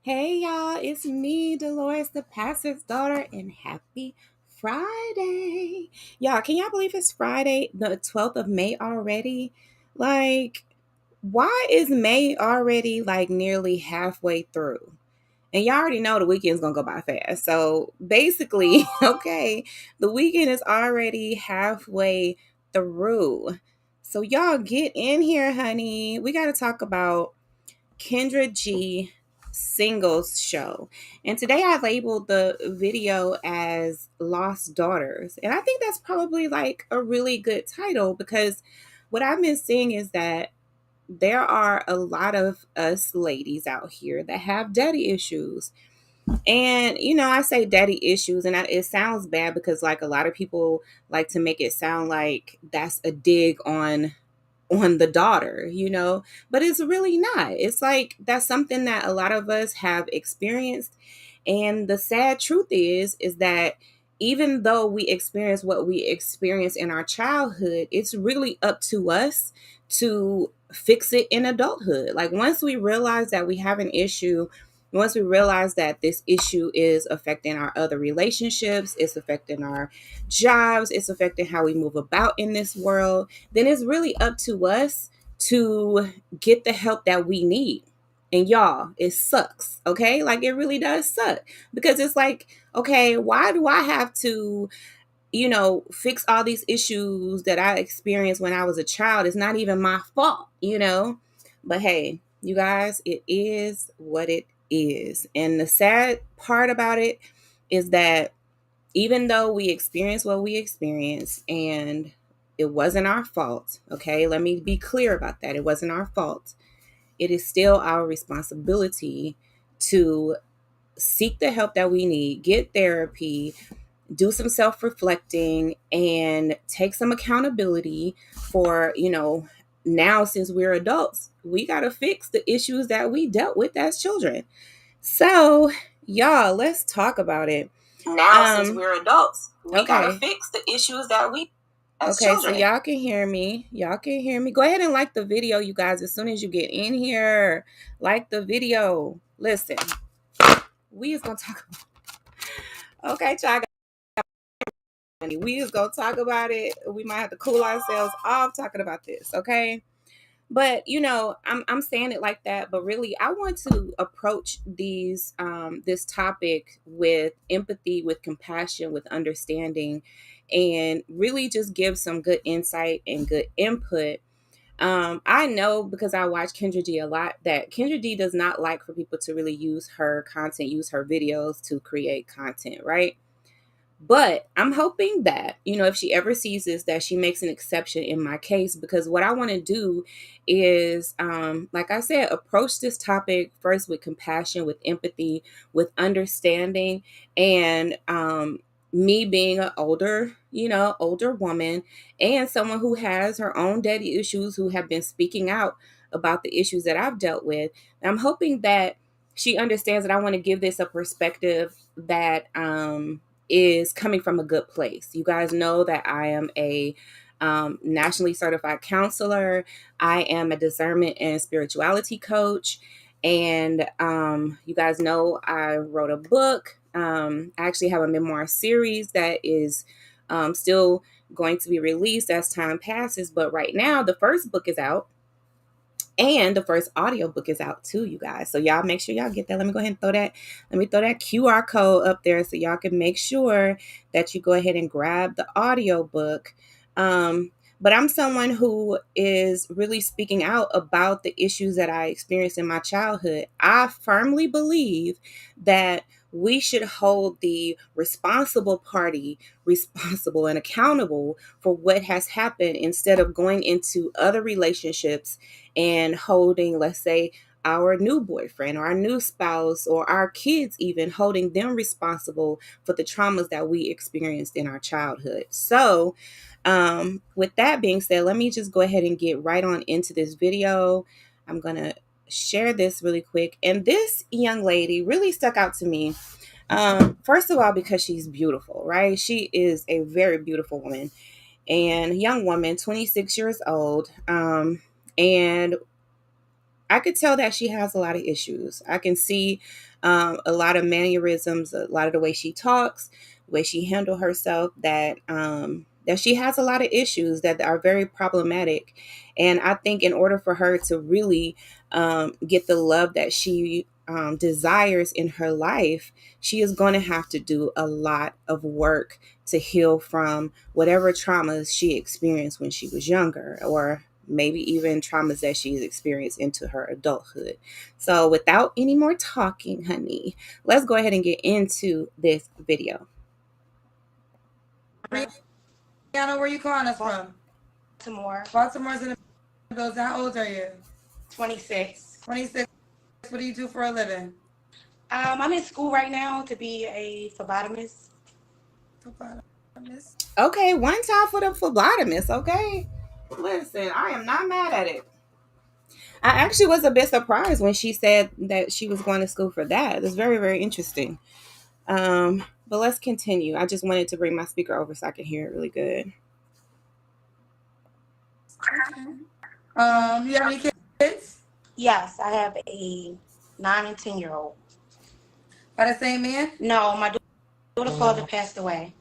Hey y'all, it's me, Delores, the pastor's daughter, and happy Friday. Y'all, can y'all believe it's Friday, the 12th of May already? Like, why is May already like nearly halfway through? And y'all already know the weekend's gonna go by fast. So basically, okay, the weekend is already halfway through. So y'all get in here, honey. We gotta talk about Kendra G singles show. And today I labeled the video as Lost Daughters. And I think that's probably like a really good title because what I've been seeing is that there are a lot of us ladies out here that have daddy issues. And I say daddy issues, and it sounds bad because like a lot of people like to make it sound like that's a dig on the daughter, but it's really not. It's like that's something that a lot of us have experienced. And the sad truth is that even though we experience what we experience in our childhood, it's really up to us to fix it in adulthood. Like once we realize that we have an issue, once we realize that this issue is affecting our other relationships, it's affecting our jobs, it's affecting how we move about in this world, then it's really up to us to get the help that we need. And y'all, it sucks, okay? Like it really does suck because it's like, okay, why do I have to, fix all these issues that I experienced when I was a child? It's not even my fault. But hey, you guys, it is what it is. And the sad part about it is that even though we experienced what we experienced and it wasn't our fault, okay? Let me be clear about that. It wasn't our fault. It is still our responsibility to seek the help that we need, get therapy, do some self-reflecting, and take some accountability for, now since we're adults, we got to fix the issues that we dealt with as children. So, y'all, let's talk about it. Now, since we're adults, we gotta Okay. fix the issues that we as Okay, children. so y'all can hear me. Y'all can hear me. Go ahead and like the video, you guys, as soon as you get in here. Like the video. Listen, we is gonna talk about. Okay, y'all. We is gonna talk about it. We might have to cool ourselves off talking about this, okay? But I'm saying it like that, but really I want to approach this topic with empathy, with compassion, with understanding, and really just give some good insight and good input. I know because I watch Kendra D a lot that Kendra D does not like for people to really use her content, use her videos to create content, right? But I'm hoping that, if she ever sees this, that she makes an exception in my case, because what I want to do is, like I said, approach this topic first with compassion, with empathy, with understanding, and me being an older woman and someone who has her own daddy issues, who have been speaking out about the issues that I've dealt with. I'm hoping that she understands that I want to give this a perspective that, is coming from a good place. You guys know that I am a nationally certified counselor. I am a discernment and spirituality coach. And you guys know I wrote a book. I actually have a memoir series that is still going to be released as time passes. But right now, the first book is out. And the first audiobook is out too, you guys. So y'all make sure y'all get that. Let me go ahead and throw that. Let me throw that QR code up there so y'all can make sure that you go ahead and grab the audiobook. But I'm someone who is really speaking out about the issues that I experienced in my childhood. I firmly believe that we should hold the responsible party responsible and accountable for what has happened instead of going into other relationships and holding, let's say, our new boyfriend or our new spouse or our kids, even holding them responsible for the traumas that we experienced in our childhood. So, with that being said, let me just go ahead and get right on into this video. I'm going to share this really quick. And this young lady really stuck out to me. First of all, because she's beautiful, right? She is a very beautiful woman and young woman, 26 years old. And I could tell that she has a lot of issues. I can see a lot of mannerisms, a lot of the way she talks, the way she handles herself, that she has a lot of issues that are very problematic. And I think in order for her to really get the love that she desires in her life, she is going to have to do a lot of work to heal from whatever traumas she experienced when she was younger, or maybe even traumas that she's experienced into her adulthood. So without any more talking, honey, let's go ahead and get into this video. Brianna, where are you calling us from? Baltimore. Baltimore's in the building. How old are you? 26. 26. What do you do for a living? I'm in school right now to be a phlebotomist. Okay, one time for the phlebotomist, okay? Listen, I am not mad at it. I actually was a bit surprised when she said that she was going to school for that. It's very, very interesting. But let's continue. I just wanted to bring my speaker over so I can hear it really good. You have any kids? Yes, I have a 9 and 10-year-old. By the same man? No, my daughter's father passed away.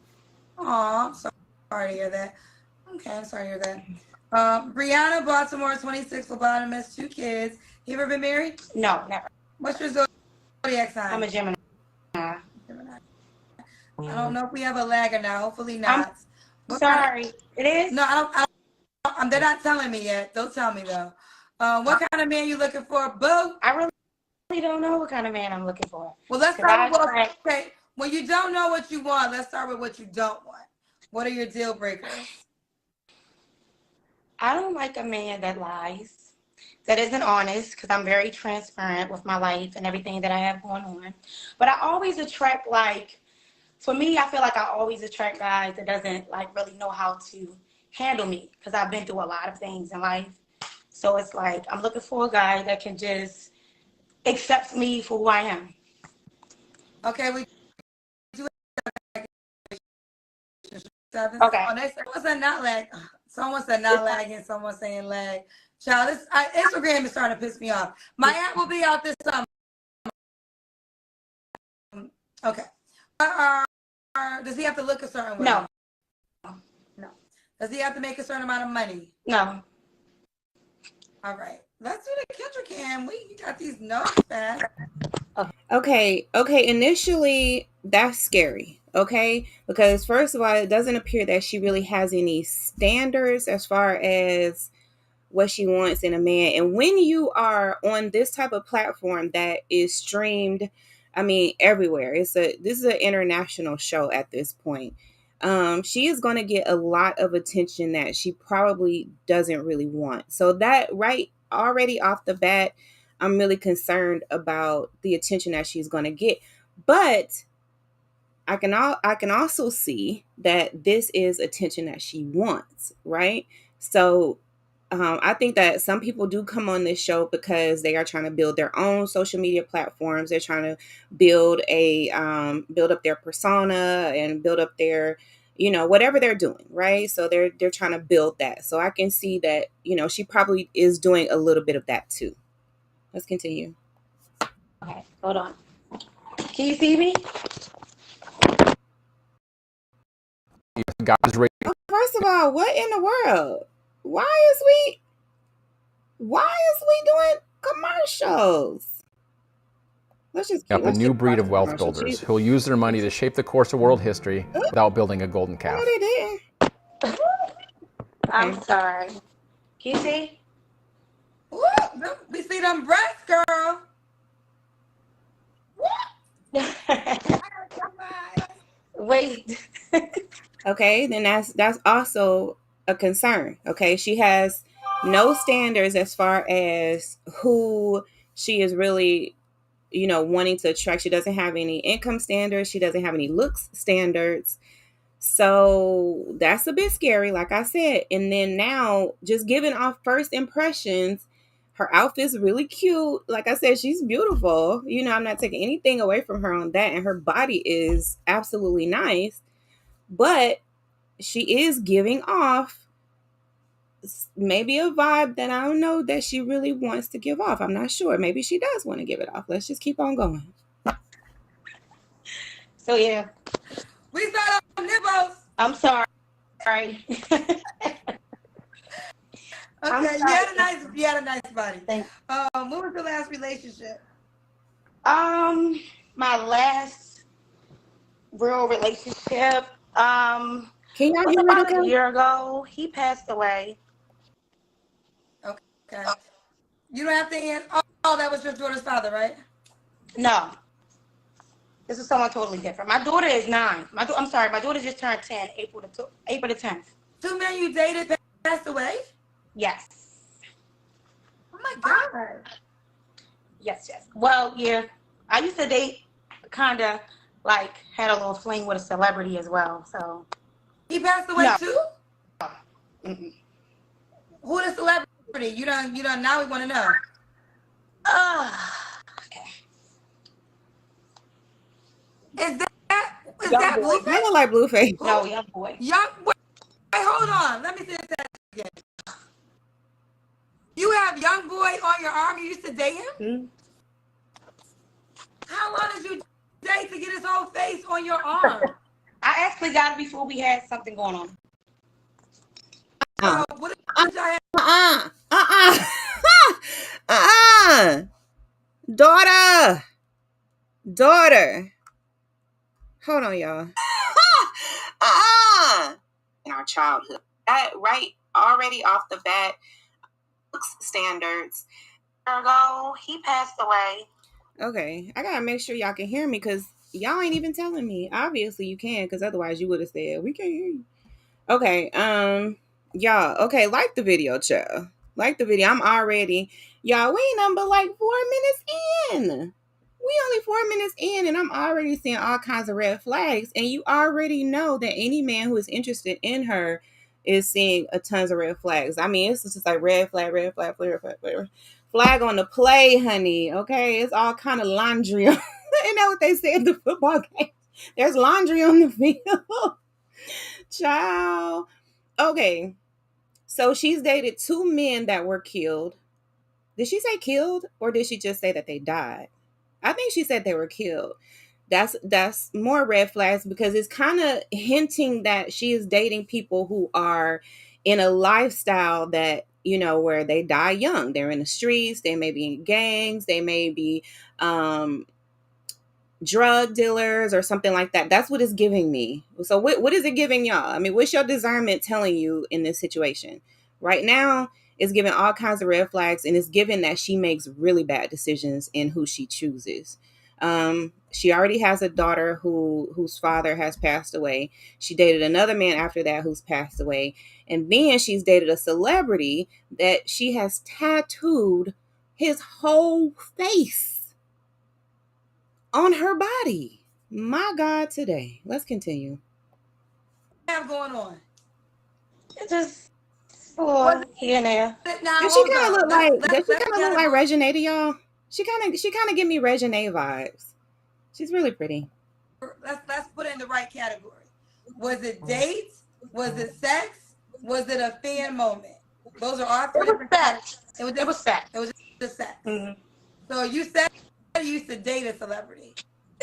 Aw, sorry to hear that. Okay, I'm sorry to hear that. Brianna, Baltimore, 26, phlebotomist, 2 kids. You ever been married? No, never. What's your zodiac sign? I'm a Gemini. I don't know if we have a lag or not. Hopefully not. Sorry. It is? No, they're not telling me yet. Don't tell me though. What kind of man you looking for, boo? I really don't know what kind of man I'm looking for. Well, let's start with okay. When you don't know what you want, let's start with what you don't want. What are your deal breakers? I don't like a man that lies, that isn't honest, because I'm very transparent with my life and everything that I have going on. But I always attract, for me, I feel like I always attract guys that doesn't really know how to handle me, because I've been through a lot of things in life. So it's like I'm looking for a guy that can just accept me for who I am. Okay, we do have okay. Someone said not lag. Someone said not lagging. Someone saying lag. Child, Instagram is starting to piss me off. My app will be out this summer. Okay. Does he have to look a certain way? No. Does he have to make a certain amount of money? No. All right. Let's do the Kendra cam. You got these notes fast. Okay. Initially, that's scary. Okay. Because first of all, it doesn't appear that she really has any standards as far as what she wants in a man. And when you are on this type of platform that is streamed, everywhere. This is an international show at this point. She is going to get a lot of attention that she probably doesn't really want. So that right already off the bat, I'm really concerned about the attention that she's going to get. But I can also see that this is attention that she wants, right? So I think that some people do come on this show because they are trying to build their own social media platforms. They're trying to build up their persona and build up their, whatever they're doing, right? So they're trying to build that. So I can see that, she probably is doing a little bit of that too. Let's continue. Okay, hold on. Can you see me? First of all, what in the world? Why is we doing commercials? Let's just up a new breed of wealth builders who will use their money to shape the course of world history without building a golden calf. No, they didn't. I'm sorry. Can you see? Ooh, we see them breasts, girl. Wait. Okay, then that's also a concern. Okay, she has no standards as far as who she is really, wanting to attract. She doesn't have any income standards. She doesn't have any looks standards. So that's a bit scary, like I said. And then now, just giving off first impressions, her outfit's really cute. Like I said, she's beautiful. I'm not taking anything away from her on that. And her body is absolutely nice. But she is giving off maybe a vibe that I don't know that she really wants to give off. I'm not sure. Maybe she does want to give it off. Let's just keep on going. So yeah, We start on nipples. I'm sorry. Okay, you had a nice body. Thanks. What was your last relationship? My last real relationship, Can y'all was hear it about okay? a year ago. He passed away. Okay. You don't have to answer. Oh, that was your daughter's father, right? No, this is someone totally different. My daughter is 9. I'm sorry, my daughter just turned 10, April the 10th. 2 men you dated passed away? Yes. Oh my God. Yes. Well, yeah, I used to date, kind of like had a little fling with a celebrity as well. So He passed away no. too? Mm-mm. Who the celebrity? You don't now we want to know. Okay. Is that Young boy. Blueface? I look like Blueface. No, young boy. Wait, hold on. Let me say that again. You have young boy on your arm. You used to date him? Mm-hmm. How long did you date to get his whole face on your arm? I actually got it before we had something going on. What did y'all have? Daughter. Hold on, y'all. In our childhood, that right already off the bat standards. Ago, he passed away. Okay, I gotta make sure y'all can hear me because y'all ain't even telling me. Obviously, you can, because otherwise you would have said we can't hear you. Okay, y'all. Okay, like the video, child. Like the video. I'm already, y'all. We ain't number like 4 minutes in. We only 4 minutes in, and I'm already seeing all kinds of red flags. And you already know that any man who is interested in her is seeing a tons of red flags. I mean, it's just like red flag, flag on the play, honey. Okay, it's all kind of laundry. Isn't that what they say in the football game? There's laundry on the field. Child. Okay, so she's dated 2 men that were killed. Did she say killed, or did she just say that they died? I think she said they were killed. That's more red flags because it's kind of hinting that she is dating people who are in a lifestyle that, where they die young. They're in the streets, they may be in gangs, they may be drug dealers or something like that. That's what it's giving me. So what is it giving y'all? I mean, what's your discernment telling you in this situation? Right now, it's giving all kinds of red flags, and it's given that she makes really bad decisions in who she chooses. She already has a daughter whose father has passed away. She dated another man after that who's passed away. And then she's dated a celebrity that she has tattooed his whole face on her body. My God, today. Let's continue. Have going on? It's just here and there. Now, Does she hold kind of on. look like? Let's Does she kind of look like go- Reginae to y'all? She kind of give me Reginae vibes. She's really pretty. Let's put it in the right category. Was it dates? Was it sex? Was it a fan moment? Those are all three different sex. It was sex. It was just sex. Mm-hmm. So you said you used to date a celebrity.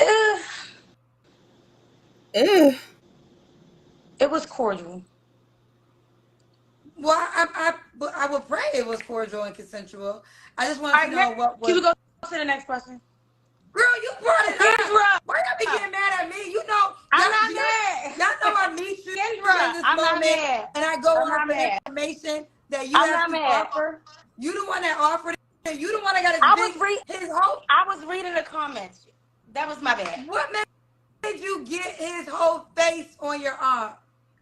Ugh. It was cordial. Well, I would pray it was cordial and consensual. I just wanted to know what was. Can we go to the next question? Girl, you brought it Kendra. up. Why y'all be getting mad at me? You know, I'm not mad. Y'all know I meet you Kendra, in this I'm not moment, mad. and I go off the information that you have to offer. You the one that offered it. You the one that got his whole. I was reading the comments. That was my bad. What made you get his whole face on your arm?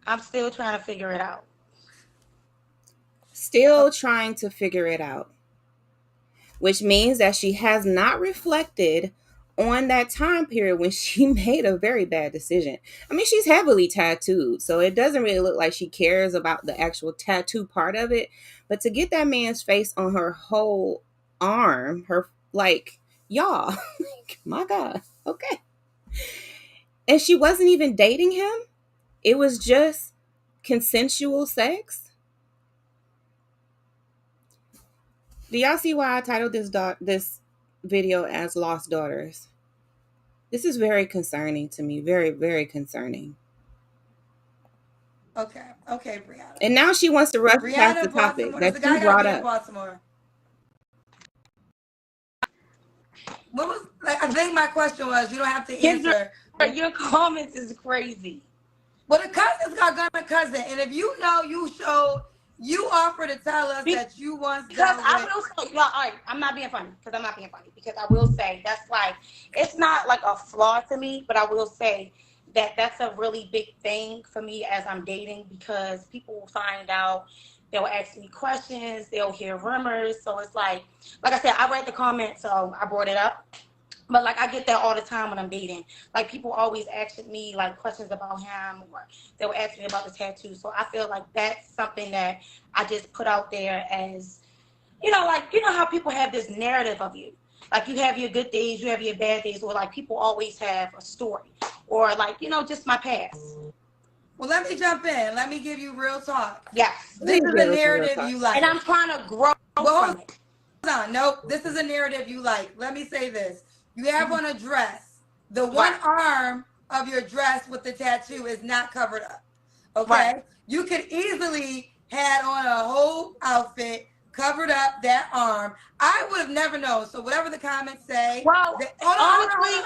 I'm still trying to figure it out. Still trying to figure it out. Which means that she has not reflected on that time period when she made a very bad decision. I mean, she's heavily tattooed, so it doesn't really look like she cares about the actual tattoo part of it. But to get that man's face on her whole arm, y'all, my God, okay. And she wasn't even dating him. It was just consensual sex. Do y'all see why I titled this video as Lost Daughters? This is very concerning to me. Very, very concerning. Okay, Brianna. And now she wants to rush past the topic Baltimore. that There's a guy you gotta brought be in up. Baltimore. What was I think my question was, you don't have to answer. Kendra, your comments is crazy. Well, the cousins got gun cousin, and if you know you offer to tell us that you once because dealt I with. will say, all right, I'm not being funny because I will say that's like it's not like a flaw to me, but I will say that that's a really big thing for me as I'm dating because people will find out, they'll ask me questions, they'll hear rumors, so it's like I said, I read the comments, so I brought it up. But like I get that all the time when I'm dating. Like people always ask me like questions about him, or they'll ask me about the tattoo. So I feel like that's something that I just put out there as, like how people have this narrative of you. Like you have your good days, you have your bad days, or like people always have a story, or like just my past. Well, let me jump in. Let me give you real talk. Yes, this is a narrative you like, and I'm trying to grow from it. Hold on, nope. This is a narrative you like. Let me say this. You have on a dress. The one arm of your dress with the tattoo is not covered up. Okay? Right. You could easily had on a whole outfit, covered up that arm. I would have never known. So whatever the comments say. Well, honestly,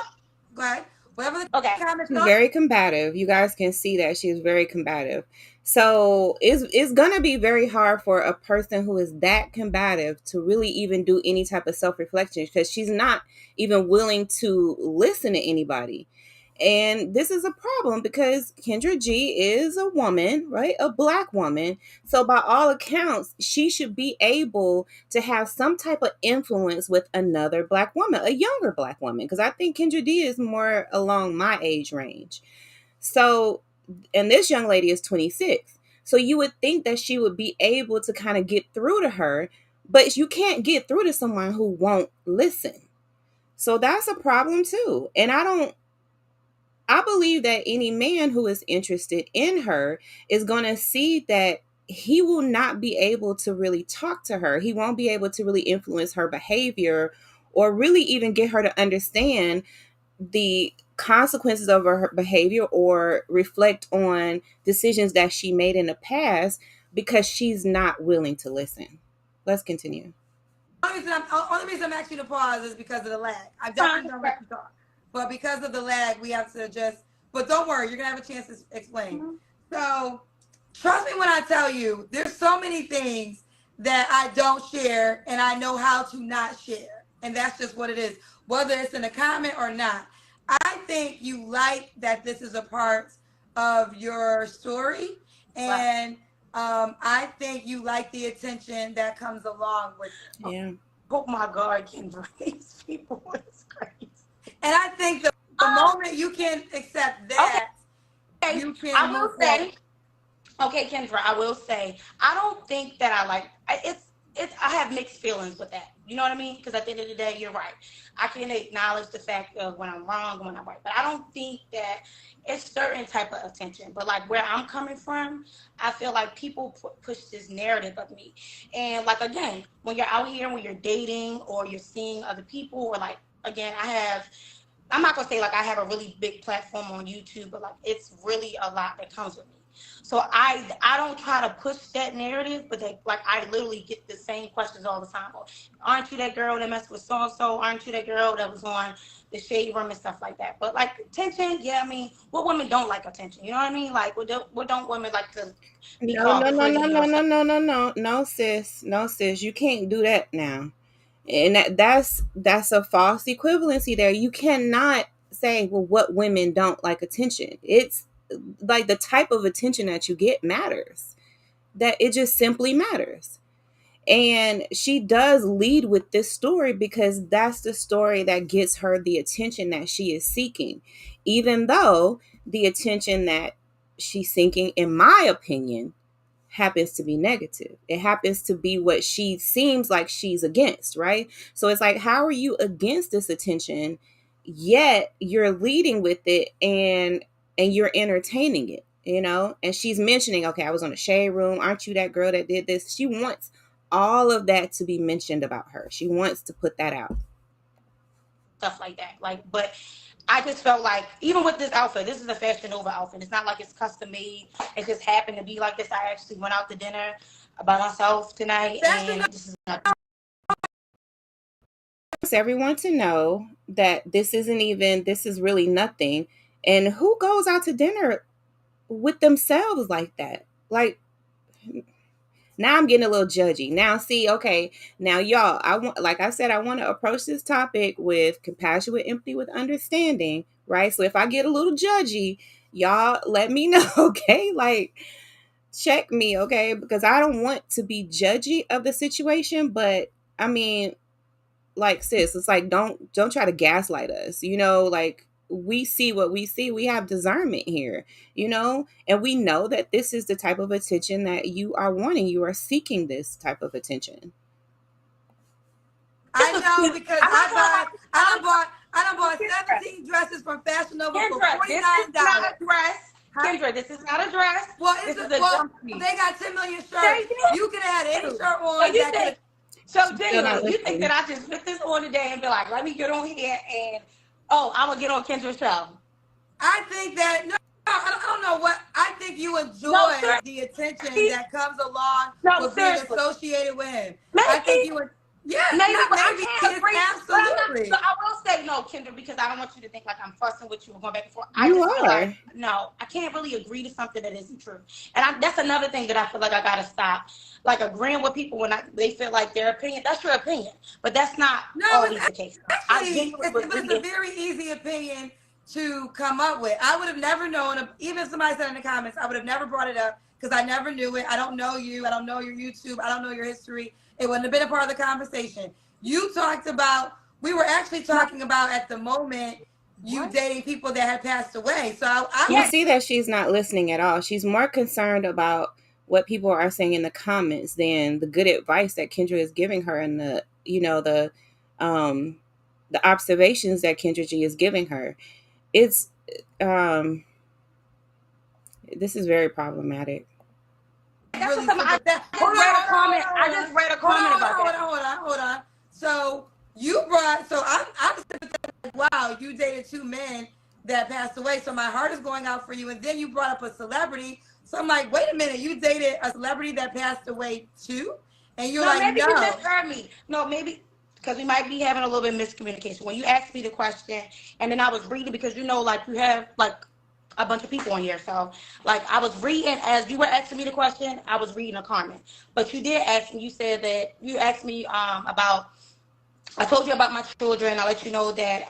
go ahead. Whatever the comments She's very combative. You guys can see that she's very combative. So it's gonna be very hard for a person who is that combative to really even do any type of self-reflection because she's not even willing to listen to anybody. And this is a problem because Kendra G is a woman, right? A Black woman. So by all accounts, she should be able to have some type of influence with another Black woman, a younger Black woman, because I think Kendra D is more along my age range. So, and this young lady is 26. So you would think that she would be able to kind of get through to her, but you can't get through to someone who won't listen. So that's a problem too. And I believe that any man who is interested in her is going to see that he will not be able to really talk to her. He won't be able to really influence her behavior or really even get her to understand the consequences of her behavior or reflect on decisions that she made in the past because she's not willing to listen. Let's continue. Only reason I'm asking you to pause is because of the lag. I've definitely done what you thought. But because of the lag, we have to just, but don't worry, you're going to have a chance to explain. Mm-hmm. So trust me when I tell you, there's so many things that I don't share and I know how to not share. And that's just what it is, whether it's in a comment or not. I think you like that this is a part of your story. And I think you like the attention that comes along with it. Yeah. Oh my God, Kendra, these people is crazy. And I think the moment you can accept that, okay. You can. I will say, okay, Kendra, I will say, I don't think that I like it's. I have mixed feelings with that. You know what I mean? Because at the end of the day, you're right. I can acknowledge the fact of when I'm wrong and when I'm right, but I don't think that it's certain type of attention. But like where I'm coming from, I feel like people push this narrative of me, and like again, when you're out here, when you're dating or you're seeing other people, or like again, I'm not gonna say like I have a really big platform on YouTube, but like it's really a lot that comes with me. So I don't try to push that narrative, but like I literally get the same questions all the time. Aren't you that girl that messed with so and so? Aren't you that girl that was on the shade room and stuff like that? But like attention, yeah, I mean, what women don't like attention? You know what I mean? Like what don't women like to be called pretty? No, sis, you can't do that now. And that's a false equivalency there. You cannot say, well, what women don't like attention. It's like the type of attention that you get matters. That it just simply matters. And she does lead with this story because that's the story that gets her the attention that she is seeking. Even though the attention that she's seeking, in my opinion, happens to be negative. It happens to be what she seems like she's against, right? So it's like, how are you against this attention, yet you're leading with it and you're entertaining it, you know? And she's mentioning, okay, I was on the shade room. Aren't you that girl that did this? She wants all of that to be mentioned about her. She wants to put that out. Stuff like that. Like, but I just felt like even with this outfit, this is a Fashion Nova outfit. It's not like it's custom made. It just happened to be like this. I actually went out to dinner by myself tonight, and this is not. Everyone to know that this is really nothing. And who goes out to dinner with themselves like that? Like, now I'm getting a little judgy. Now, see, okay, now y'all, like I said, I want to approach this topic with compassion, with empathy, with understanding, right? So if I get a little judgy, y'all let me know, okay? Like, check me, okay? Because I don't want to be judgy of the situation, but I mean, like, sis, it's like, don't try to gaslight us, like, we see what we see. We have discernment here, and we know that this is the type of attention that you are wanting. You are seeking this type of attention. I know, because I done bought 17 dresses from Fashion Nova for $49. This is not a dress. Kendra, this is not a dress. Well, this is a jump piece. They got 10 million shirts. You can have any shirt on. So genuinely, you think that I just put this on today and be like, let me get on here and, I'm going to get on Kendra's show? I think that, no, I don't know what, I think you enjoy the attention that comes along with being associated with him. Maybe. I think you would. Yeah, maybe, but maybe I can't agree. Absolutely. So I will say no, Kendra, because I don't want you to think like I'm fussing with you or going back and forth. No, I can't really agree to something that isn't true. And that's another thing that I feel like I got to stop. Like agreeing with people when they feel like their opinion, that's your opinion. But that's not always the case. Actually, it's a very easy opinion to come up with. I would have never known, even if somebody said in the comments, I would have never brought it up because I never knew it. I don't know you. I don't know your YouTube. I don't know your history. It wouldn't have been a part of the conversation. We were actually talking about at the moment you dating people that had passed away. So you see that she's not listening at all. She's more concerned about what people are saying in the comments than the good advice that Kendra is giving her and the observations that Kendra G is giving her. It's this is very problematic. I just read a comment about that. Hold on. So I'm like, wow, you dated two men that passed away. So my heart is going out for you. And then you brought up a celebrity. So I'm like, wait a minute, you dated a celebrity that passed away too? And you're like, maybe you misheard me. No, maybe because we might be having a little bit of miscommunication. When you asked me the question, and then I was reading because like you have like a bunch of people on here. So like I was reading as you were asking me the question, I was reading a comment. But you did ask me, you said that you asked me about, I told you about my children. I let you know that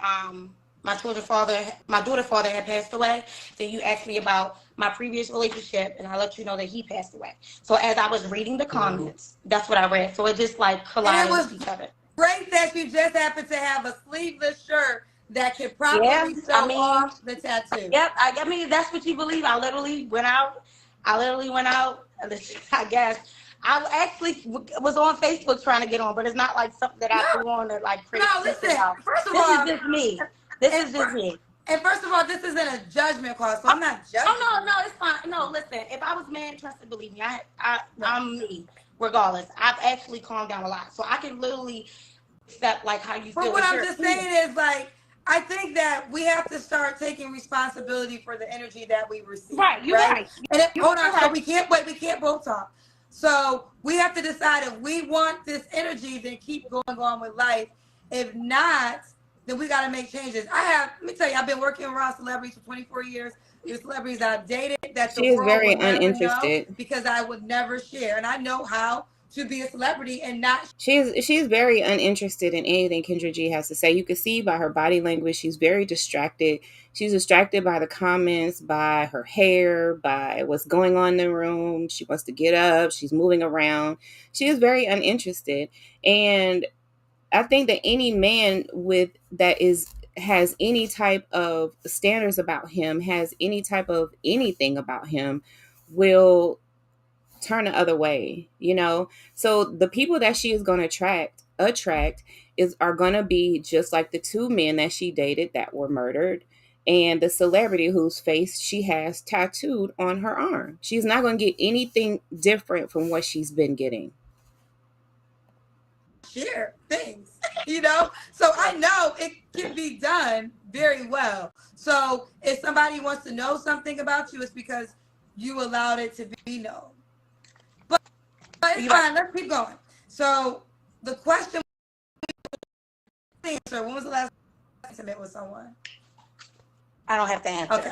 my daughter's father had passed away. Then you asked me about my previous relationship, and I let you know that he passed away. So as I was reading the comments, that's what I read. So it just like collided with each other. Great that you just happened to have a sleeveless shirt that could probably show off the tattoo. Yep, I mean that's what you believe. I literally went out. I guess I actually was on Facebook trying to get on, but it's not like something that I do on to like create. No, listen. First of all, this is just me. This is just me. And first of all, this isn't a judgment call, so I'm not judging. Oh no, it's fine. No, listen. If I was man trusted, believe me, I'm me. Regardless, I've actually calmed down a lot, so I can literally accept like how you feel. But what I'm just saying is like, I think that we have to start taking responsibility for the energy that we receive. Right, you're right. And hold on, so we can't both talk. So we have to decide if we want this energy, then keep going on with life. If not, then we got to make changes. Let me tell you, I've been working around celebrities for 24 years. There's celebrities I've dated that the world very would never uninterested know because I would never share. And I know how to be a celebrity and not. She's very uninterested in anything Kendra G has to say. You can see by her body language, she's very distracted. She's distracted by the comments, by her hair, by what's going on in the room. She wants to get up. She's moving around. She is very uninterested. And I think that any man has any type of standards about him, has any type of anything about him, will turn the other way, So the people that she is going to attract are going to be just like the two men that she dated that were murdered and the celebrity whose face she has tattooed on her arm. She's not going to get anything different from what she's been getting. share things, you know? So I know it can be done very well. So if somebody wants to know something about you, it's because you allowed it to be known. But it's fine. Let's keep going. So the question, answer, when was the last time you intimate with someone? I don't have to answer. Okay.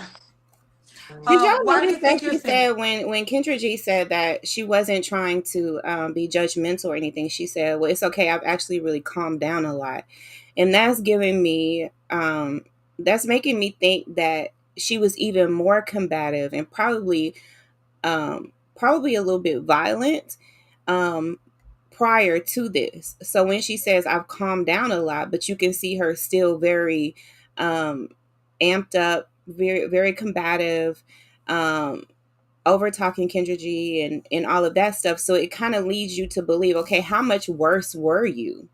Did y'all Why do you notice that think she you're said single? when Kendra G said that she wasn't trying to be judgmental or anything? She said, "Well, it's okay. I've actually really calmed down a lot," and that's giving me that's making me think that she was even more combative and probably a little bit violent um, prior to this. So when she says I've calmed down a lot, but you can see her still very um, amped up, very very combative, um, over talking Kendra G and all of that stuff. So it kind of leads you to believe, okay, how much worse were you?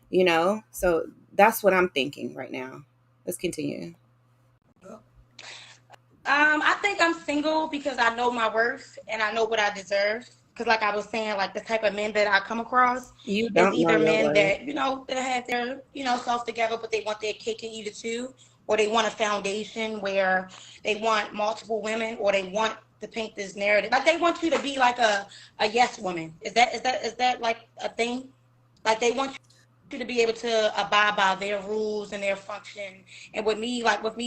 You know? So that's what I'm thinking right now. Let's continue. I think I'm single because I know my worth and I know what I deserve. Because, like I was saying, like the type of men that I come across You is don't know either your men worth. that that have their self together, but they want their cake and eat it too, or they want a foundation where they want multiple women, or they want to paint this narrative like they want you to be like a yes woman. Is that like a thing? Like they want you to be able to abide by their rules and their function. And with me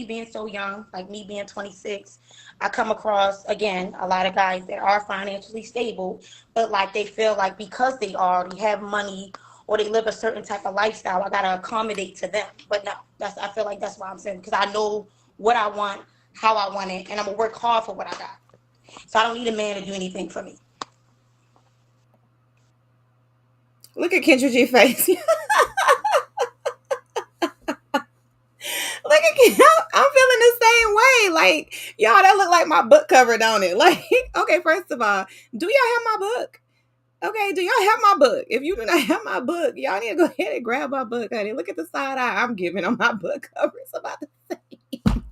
being so young, like me being 26, I come across again a lot of guys that are financially stable, but like they feel like because they already have money or they live a certain type of lifestyle, I gotta accommodate to them. But no, I feel like that's why I'm saying because I know what I want, how I want it, and I'm gonna work hard for what I got. So I don't need a man to do anything for me. Look at Kendra G face. Look at I'm feeling the same way. Like, y'all, that look like my book cover, don't it? Like, okay, first of all, do y'all have my book? Okay, do y'all have my book? If you do not have my book, y'all need to go ahead and grab my book, honey. Look at the side eye I'm giving on my book cover. It's about the same.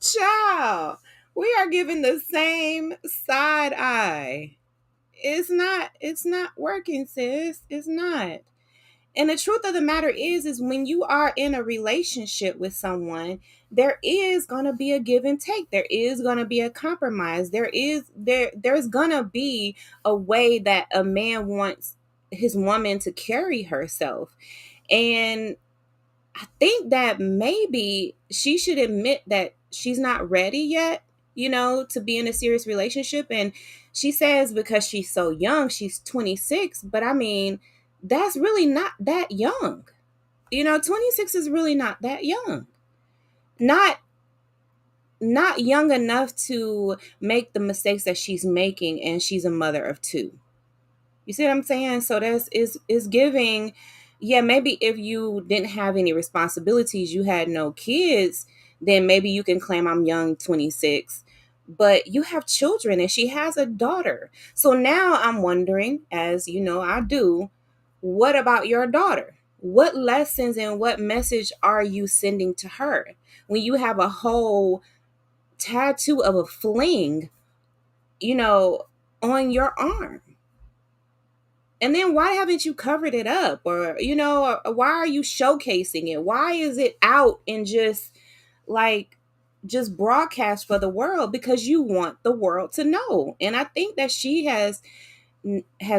Child, we are giving the same side eye. It's not working, sis. It's not. And the truth of the matter is when you are in a relationship with someone, there is going to be a give and take. There is going to be a compromise. There's going to be a way that a man wants his woman to carry herself. And I think that maybe she should admit that she's not ready yet, to be in a serious relationship. And she says because she's so young, she's 26, but I mean, that's really not that young. 26 is really not that young. Not not young enough to make the mistakes that she's making, and she's a mother of two. You see what I'm saying? So that's is giving, yeah, maybe if you didn't have any responsibilities, you had no kids, then maybe you can claim I'm young 26. But you have children and she has a daughter. So now I'm wondering, as you know, I do, what about your daughter? What lessons and what message are you sending to her when you have a whole tattoo of a fling, on your arm? And then why haven't you covered it up? Or why are you showcasing it? Why is it out and just broadcast for the world? Because you want the world to know. And I think that she has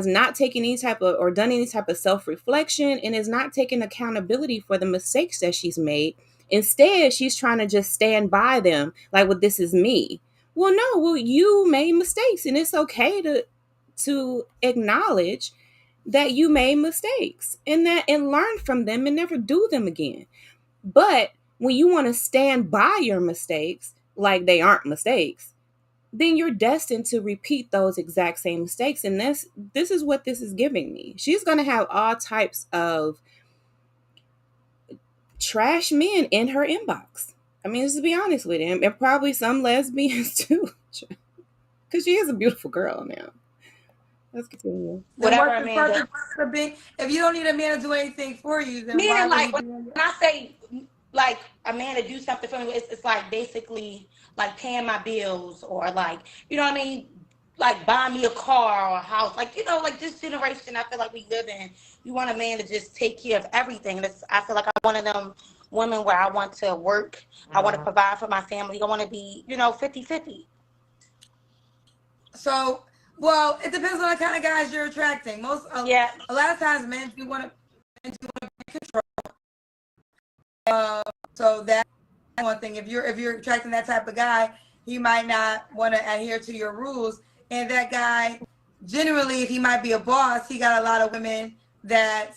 not taken any type of or done any type of self-reflection and is not taking accountability for the mistakes that she's made. Instead, she's trying to just stand by them like, well, this is me. Well, no, you made mistakes, and it's okay to acknowledge that you made mistakes and learn from them and never do them again. But when you want to stand by your mistakes like they aren't mistakes, then you're destined to repeat those exact same mistakes. And this is what this is giving me. She's going to have all types of trash men in her inbox. I mean, just to be honest with him, and probably some lesbians too, because she is a beautiful girl now. Let's continue. Then Whatever what's a the man does. purpose of being? If you don't need a man to do anything for you, then why Meaning, would he like, when do it? I say, like, a man to do something for me, it's like basically like paying my bills or like, you know what I mean? like buy me a car or a house. Like, like this generation I feel like we live in, you want a man to just take care of everything. I feel like I'm one of them women where I want to work, I want to provide for my family, I want to be, 50-50. So, well, it depends on the kind of guys you're attracting. Yeah. A lot of times men do want to be in control. So that's one thing. If you're attracting that type of guy, he might not want to adhere to your rules. And that guy, generally, if he might be a boss, he got a lot of women that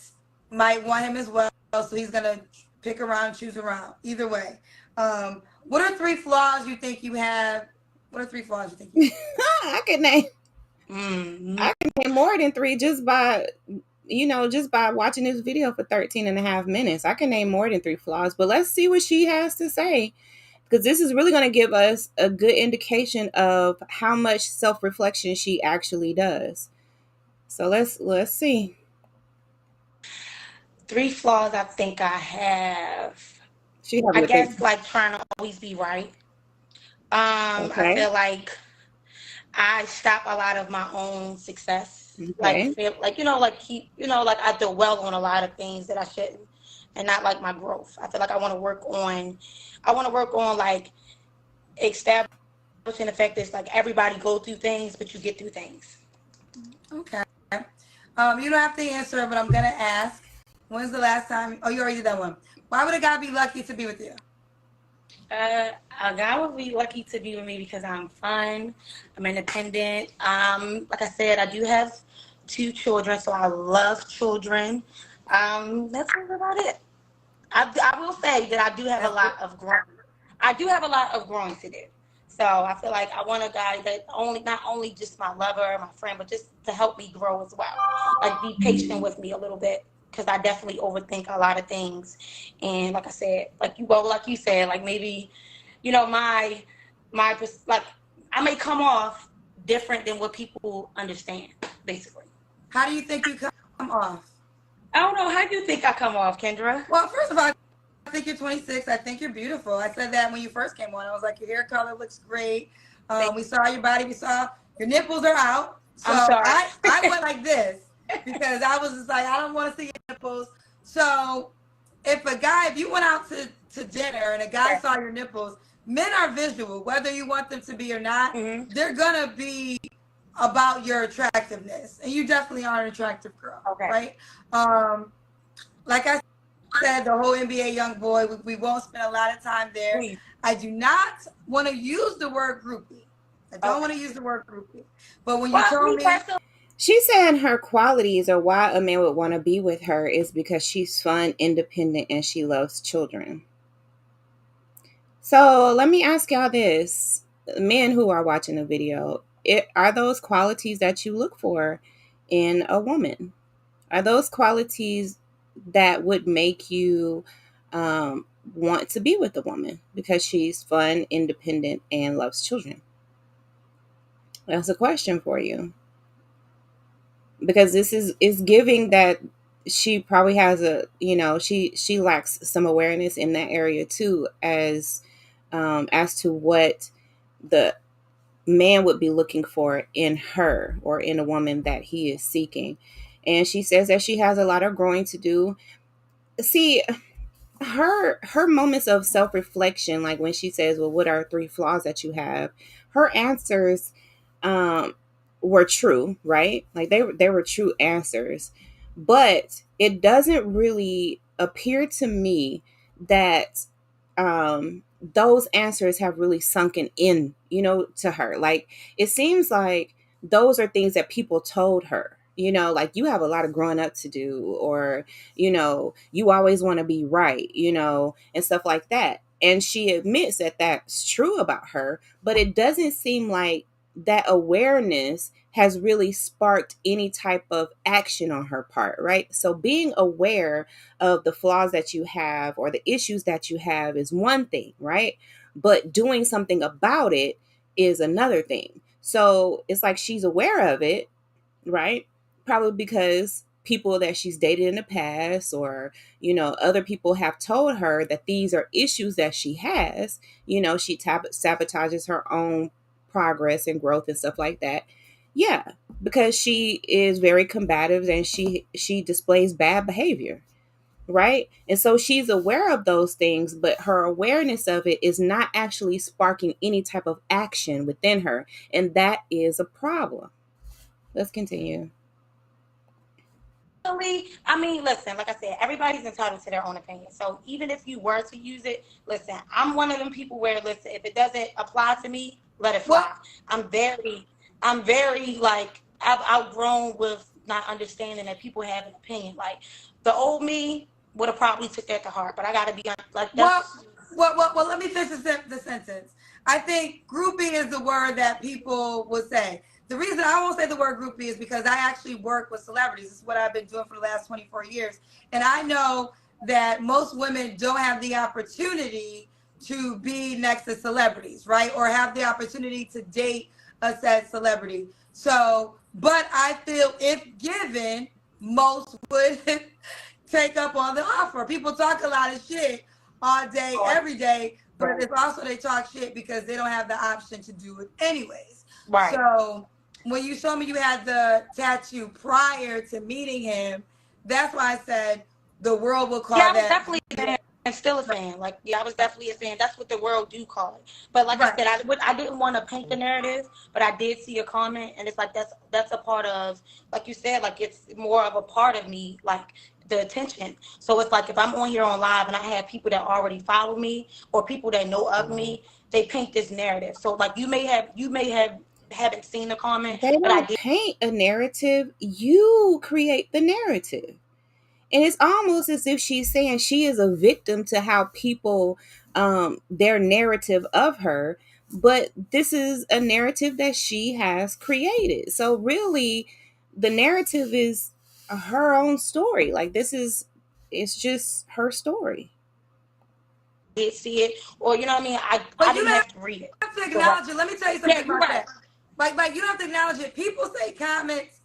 might want him as well. So he's gonna pick around, choose around. Either way, what are 3 flaws you think you have? What are 3 flaws you think you have? I can name. Mm-hmm. I can name more than 3 just by watching this video for 13 and a half minutes. I can name more than 3 flaws, but let's see what she has to say, because this is really going to give us a good indication of how much self-reflection she actually does. So let's see. 3 flaws I think I have. I guess like trying to always be right. I Okay. feel like I stop a lot of my own success. Okay. Like I dwell on a lot of things that I shouldn't, and not like my growth. I feel like I want to work on like establishing the fact that like everybody go through things, but you get through things. Okay. You don't have to answer, but I'm gonna ask. When's the last time? Oh, you already did that one. Why would a guy be lucky to be with you? A guy would be lucky to be with me because I'm fun, I'm independent. Like I said, I do have 2 children, so I love children. That's about it. I will say that I do have a lot of growing. I do have a lot of growing to do. So I feel like I want a guy that not only just my lover, my friend, but just to help me grow as well. Like be patient with me a little bit, because I definitely overthink a lot of things. And like I said, like you said, like maybe, my like I may come off different than what people understand, basically. How do you think you come off? I don't know. How do you think I come off, Kendra? Well, first of all, I think you're 26. I think you're beautiful. I said that when you first came on. I was like, your hair color looks great. We saw your body. We saw your nipples are out. So I'm sorry. I went like this because I was just like, I don't want to see your nipples. So if you went out to dinner and a guy saw your nipples, men are visual, whether you want them to be or not. Mm-hmm. They're going to be about your attractiveness. And you definitely are an attractive girl. Okay. Right? Like I said, the whole NBA young boy, we won't spend a lot of time there. Please. I do not want to use the word groupie. I don't want to use the word groupie. But when you told me... She said her qualities or why a man would want to be with her is because she's fun, independent, and she loves children. So let me ask y'all this. Men who are watching the video, are those qualities that you look for in a woman? Are those qualities that would make you want to be with a woman because she's fun, independent, and loves children? That's a question for you. Because this is giving that she probably has she lacks some awareness in that area too, as to what the man would be looking for in her or in a woman that he is seeking. And she says that she has a lot of growing to do. See, her moments of self-reflection, like when she says, well, what are 3 flaws that you have? Her answers were true, right? Like they were true answers. But it doesn't really appear to me that those answers have really sunken in, to her. Like it seems like those are things that people told her, like you have a lot of growing up to do, or, you always want to be right, and stuff like that. And she admits that that's true about her, but it doesn't seem like that awareness has really sparked any type of action on her part, right? So being aware of the flaws that you have or the issues that you have is one thing, right? But doing something about it is another thing. So it's like she's aware of it, right? Probably because people that she's dated in the past, or, other people have told her that these are issues that she has. She sabotages her own progress and growth and stuff like that. Yeah, because she is very combative and she displays bad behavior, right? And so she's aware of those things, but her awareness of it is not actually sparking any type of action within her, and that is a problem. Let's continue. I mean, listen, like I said, everybody's entitled to their own opinion. So even if you were to use it, listen, I'm one of them people where, listen, if it doesn't apply to me, let it Well, fly. I'm very like, I've outgrown with not understanding that people have an opinion. Like the old me would have probably took that to heart, but I got to be like, well, that's well, let me finish the sentence. I think groupie is the word that people will say. The reason I won't say the word groupie is because I actually work with celebrities. This is what I've been doing for the last 24 years. And I know that most women don't have the opportunity to be next to celebrities, right? Or have the opportunity to date a said celebrity. So, but I feel if given, most would take up on the offer. People talk a lot of shit all day, every day, but it's also they talk shit because they don't have the option to do it anyways. right. So when you told me you had the tattoo prior to meeting him, that's why I said the world will Yeah, call I was that. definitely a fan and still a fan. Like, yeah, I was definitely a fan. That's what the world do call it. But like I Right. said, I didn't want to paint the narrative, but I did see a comment, and it's like that's a part of, like you said, like it's more of a part of me, like the attention. So it's like if I'm on here on live and I have people that already follow me or people that know of me, they paint this narrative. So like you may have haven't seen the comment, They but I don't did. paint a narrative, you create the narrative. And it's almost as if she's saying she is a victim to how people their narrative of her, but this is a narrative that she has created. So really the narrative is her own story. Like this is it's just her story. Did see it, or you know what I mean. I But you didn't have to read it. have to So like, acknowledge it. Let me tell you yeah, something you're about right. that. Like you don't have to acknowledge it. People say comments.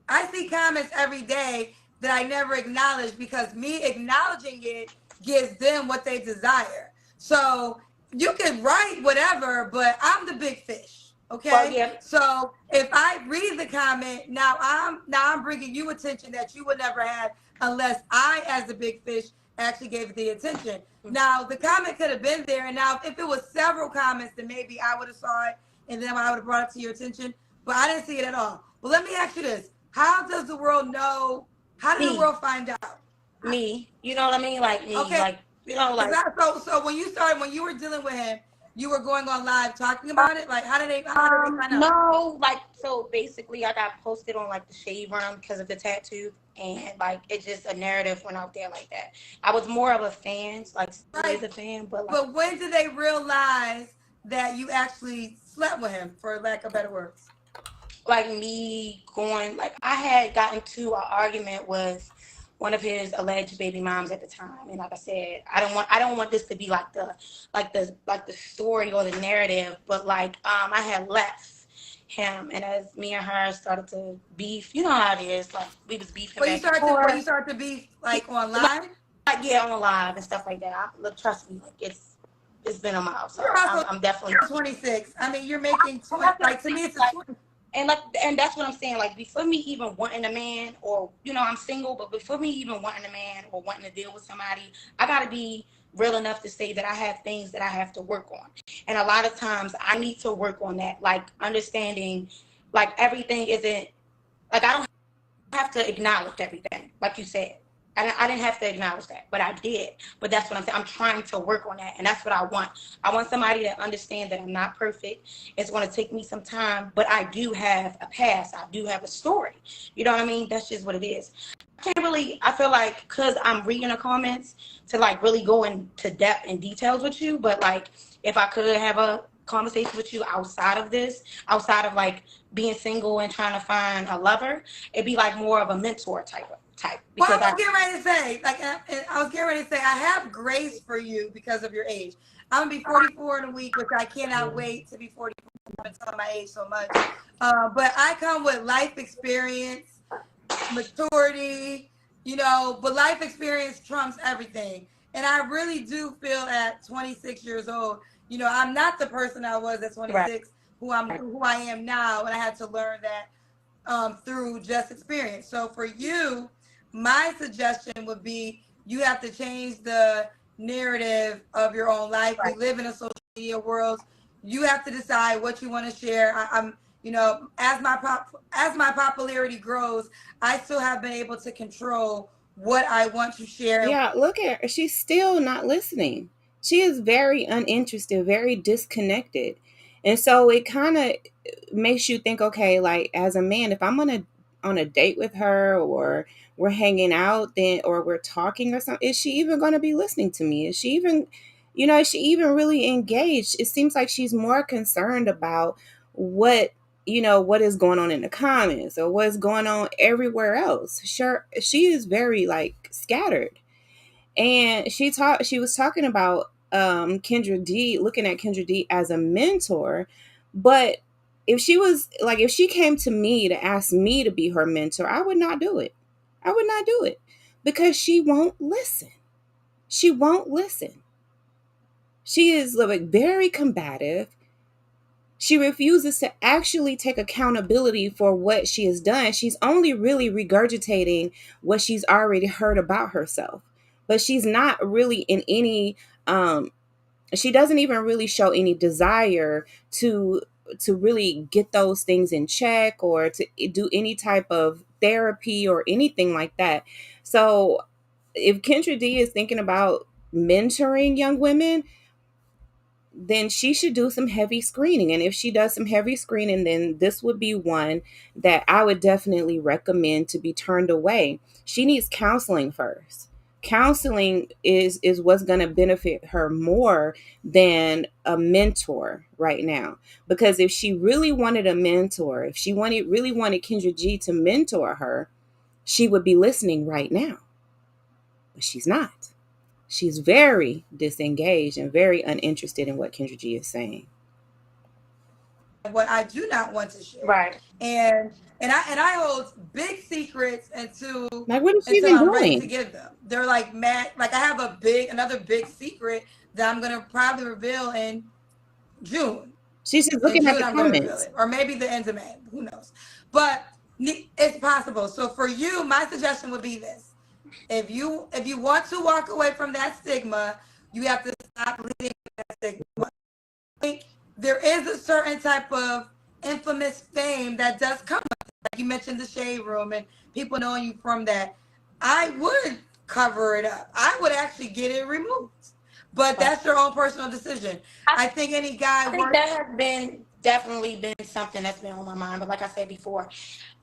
I see comments every day that I never acknowledge because me acknowledging it gives them what they desire. So you can write whatever, but I'm the big fish. Well, Okay. yeah, So if I read the comment, now I'm bringing you attention that you would never have unless I, as the big fish, actually gave it the attention. Now the comment could have been there, and now if it was several comments, then maybe I would have saw it, and then I would have brought it to your attention. But I didn't see it at all. But let me ask you this: how does the world know? How did the me, world find out? me. You know what I mean? Like me, Okay, like you know, like so when you started, when you were dealing with him, you were going on live talking about it. Like, how did they find out? no, like so basically, I got posted on like the shade room because of the tattoo, and like it just a narrative went out there like that. I was more of a fan, like still is Right. a fan, but like But when did they realize that you actually slept with him, for lack of better words? me going like I had gotten to an argument with one of his alleged baby moms at the time, and like I said, I don't want this to be like the story or the narrative, but like I had left him, and as me and her started to beef, you know how it is, like we was beefing When you back and start to when you forth, start to be yeah, like like, online, yeah, on live and stuff like that. Look, trust me, like it's been a while, so you're also I'm definitely 26. I mean, you're making and 20. that's what I'm Like to saying. me, it's a Like, 20. and that's what I'm saying. Like before me even wanting a man, or I'm single, but before me even wanting a man or wanting to deal with somebody, I gotta be real enough to say that I have things that I have to work on, and a lot of times I need to work on that. Like understanding, like everything isn't like I don't have to acknowledge everything, like you said. I didn't have to acknowledge that, but I did. But that's what I'm saying. I'm trying to work on that, and that's what I want. I want somebody that understands that I'm not perfect. It's going to take me some time, but I do have a past. I do have a story. You know what I mean? That's just what it is. I can't really. I feel like because I'm reading the comments to like really go into depth and details with you, but like if I could have a conversation with you outside of this, outside of like being single and trying to find a lover, it'd be like more of a mentor type Well, I because was I getting ready to say, like, I was getting ready to say, I have grace for you because of your age. I'm gonna be 44 in a week, which I cannot wait to be 44. I've been telling my age so much, but I come with life experience, maturity, but life experience trumps everything. And I really do feel at 26 years old, I'm not the person I was at right. 26, who I am now, and I had to learn that through just experience. So for you, my suggestion would be you have to change the narrative of your own life. We live in a social media world. You have to decide what you want to share. I'm, you know, as my popularity grows, I still have been able to control what I want to share. Yeah, look at her. She's still not listening. She is very uninterested, very disconnected. And so it kind of makes you think, okay, like as a man, if I'm on a date with her, or we're hanging out, then, or we're talking or something, is she even going to be listening to me? Is she even, is she even really engaged? It seems like she's more concerned about what what is going on in the comments or what's going on everywhere else. Sure, she is very like scattered. And she was talking about Kendra D, looking at Kendra D as a mentor. But if she came to me to ask me to be her mentor, I would not do it. I would not do it, because she won't listen. She won't listen. She is like very combative. She refuses to actually take accountability for what she has done. She's only really regurgitating what she's already heard about herself. But she's not really in any she doesn't even really show any desire to really get those things in check, or to do any type of therapy or anything like that. So if Kendra D is thinking about mentoring young women, then she should do some heavy screening. And if she does some heavy screening, then this would be one that I would definitely recommend to be turned away. She needs counseling first. Counseling is what's going to benefit her more than a mentor right now. Because if she really wanted a mentor, if she really wanted Kendra G to mentor her, she would be listening right now. But she's not. She's very disengaged and very uninterested in what Kendra G is saying. What I do not want to share. Right. And I hold big secrets Like, what is she until even I'm ready to doing? give them. They're like mad. Like I have another big secret that I'm gonna probably reveal in June. She's just In looking at June, the I'm gonna reveal comments. it, or maybe the end of May. Who knows? But it's possible. So for you, my suggestion would be this: if you want to walk away from that stigma, you have to stop leading that stigma. There is a certain type of infamous fame that does come with it. Like you mentioned the shade room and people knowing you from that. I would cover it up. I would actually get it removed. But that's your own personal decision. I think any guy I think that has definitely been something that's been on my mind. But like I said before,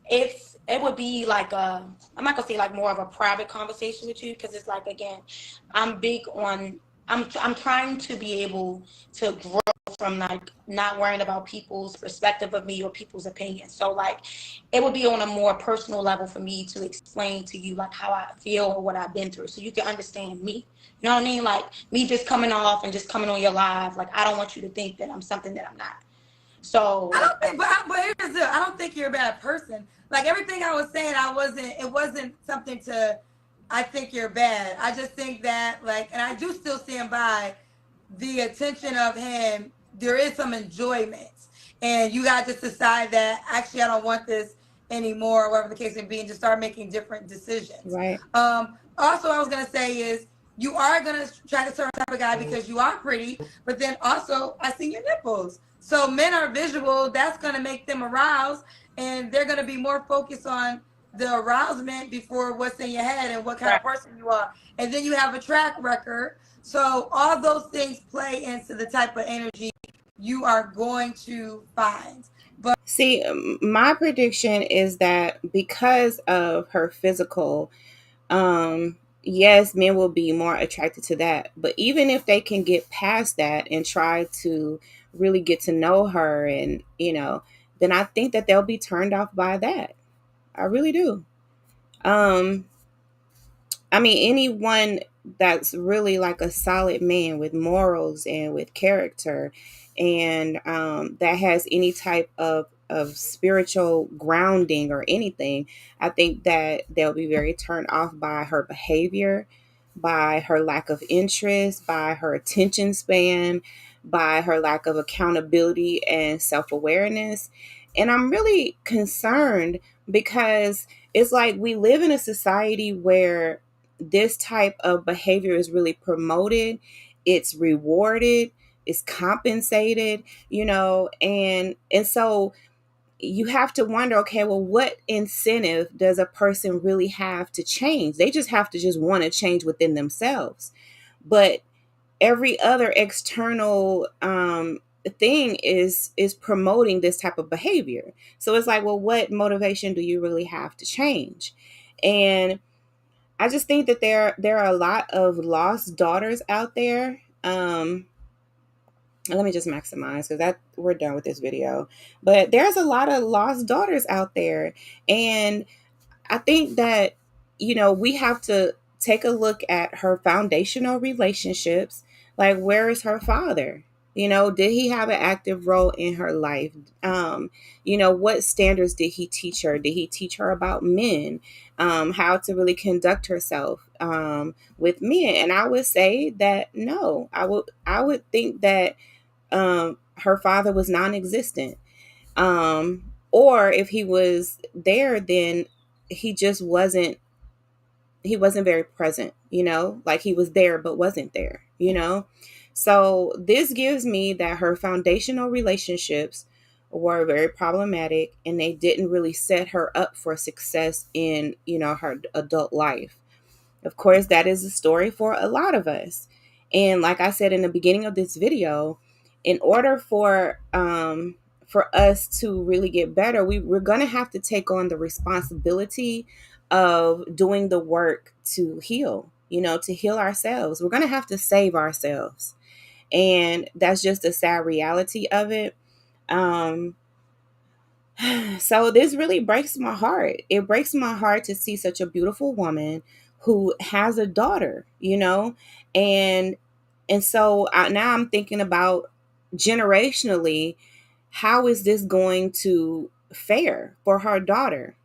it would be like I'm not gonna say like more of a private conversation with you, because it's like, again, I'm big on I'm trying to be able to grow from like not worrying about people's perspective of me or people's opinions. So like it would be on a more personal level for me to explain to you like how I feel or what I've been through, so you can understand me. You know what I mean? Like me just coming off and just coming on your live, like I don't want you to think that I'm something that I'm not. So I don't think, but here's the, I don't think you're a bad person. Like everything I was saying, it wasn't something to, I think you're bad. I just think that like, and I do still stand by the attention of him. There is some enjoyment, and you got to decide that actually I don't want this anymore, or whatever the case may be, and just start making different decisions. Right. Also, I was gonna say is you are gonna try a certain type of guy because you are pretty, but then also I see your nipples. So men are visual. That's gonna make them aroused, and they're gonna be more focused on the arousement before what's in your head and what kind of person you are. And then you have a track record. So all those things play into the type of energy you are going to find. But See, my prediction is that because of her physical, yes, men will be more attracted to that. But even if they can get past that and try to really get to know her, and then I think that they'll be turned off by that. I really do. Um, I mean, anyone that's really like a solid man with morals and with character, and that has any type of spiritual grounding or anything, I think that they'll be very turned off by her behavior, by her lack of interest, by her attention span, by her lack of accountability and self-awareness. And I'm really concerned because it's like we live in a society where this type of behavior is really promoted, it's rewarded, it's compensated, and so you have to wonder, okay, well, what incentive does a person really have to change? They just have to just want to change within themselves. But every other external thing is promoting this type of behavior. So it's like, well, what motivation do you really have to change? And I just think that there are a lot of lost daughters out there. Let me just maximize because that we're done with this video. But there's a lot of lost daughters out there, and I think that, we have to take a look at her foundational relationships. Like, where is her father? Did he have an active role in her life? What standards did he teach her? Did he teach her about men? How to really conduct herself with men? And I would say that no, I would think that her father was non-existent. Or if he was there, then he just wasn't very present, like he was there but wasn't there. So this gives me that her foundational relationships were very problematic, and they didn't really set her up for success in, her adult life. Of course, that is the story for a lot of us. And like I said in the beginning of this video, in order for us to really get better, we're going to have to take on the responsibility of doing the work to heal, to heal ourselves. We're going to have to save ourselves. And that's just a sad reality of it. So this really breaks my heart. It breaks my heart to see such a beautiful woman who has a daughter, and so now I'm thinking about generationally, how is this going to fare for her daughter,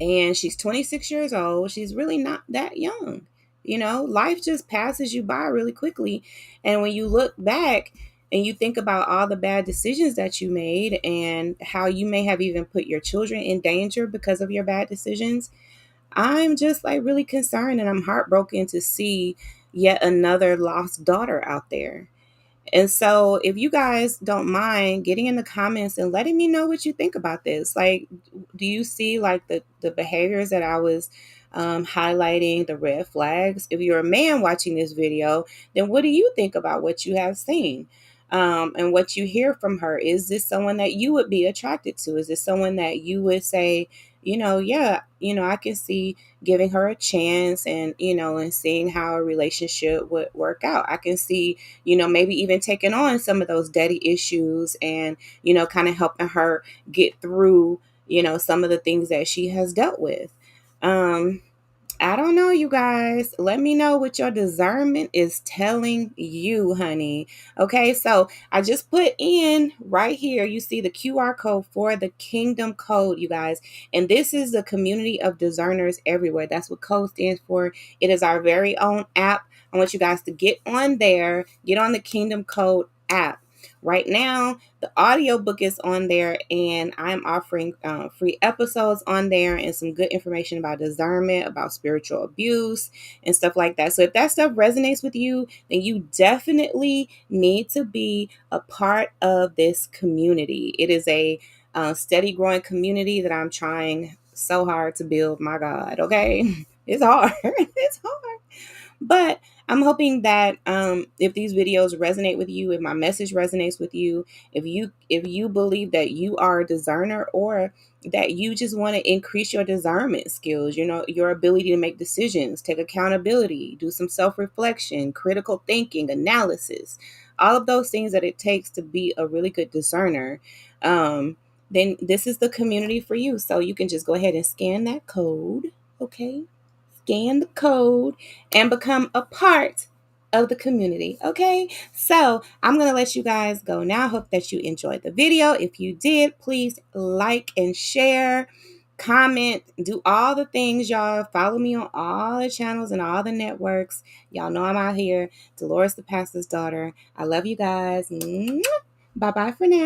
and she's 26 years old. She's really not that young. Life just passes you by really quickly. And when you look back and you think about all the bad decisions that you made and how you may have even put your children in danger because of your bad decisions, I'm just like really concerned, and I'm heartbroken to see yet another lost daughter out there. And so if you guys don't mind getting in the comments and letting me know what you think about this, like, do you see like the behaviors that I was highlighting, the red flags? If you're a man watching this video, then what do you think about what you have seen? And what you hear from her? Is this someone that you would be attracted to? Is this someone that you would say, yeah, I can see giving her a chance, and, and seeing how a relationship would work out. I can see, maybe even taking on some of those daddy issues and, kind of helping her get through, some of the things that she has dealt with. I don't know, you guys. Let me know what your discernment is telling you, honey. Okay, so I just put in right here, you see the QR code for the Kingdom Code, you guys. And this is the community of discerners everywhere. That's what code stands for. It is our very own app. I want you guys to get on there, get on the Kingdom Code app. Right now, the audiobook is on there, and I'm offering free episodes on there and some good information about discernment, about spiritual abuse, and stuff like that. So if that stuff resonates with you, then you definitely need to be a part of this community. It is a steady growing community that I'm trying so hard to build. My God, okay? It's hard. It's hard. But I'm hoping that if these videos resonate with you, if my message resonates with you, if you believe that you are a discerner, or that you just want to increase your discernment skills, your ability to make decisions, take accountability, do some self-reflection, critical thinking, analysis, all of those things that it takes to be a really good discerner, then this is the community for you. So you can just go ahead and scan that code, okay? Scan the code and become a part of the community. Okay, so I'm gonna let you guys go now. I hope that you enjoyed the video. If you did, please like and share. comment, do all the things, y'all. Follow me on all the channels and all the networks. Y'all know I'm out here. Delores, the pastor's daughter. I love you guys. Bye-bye for now.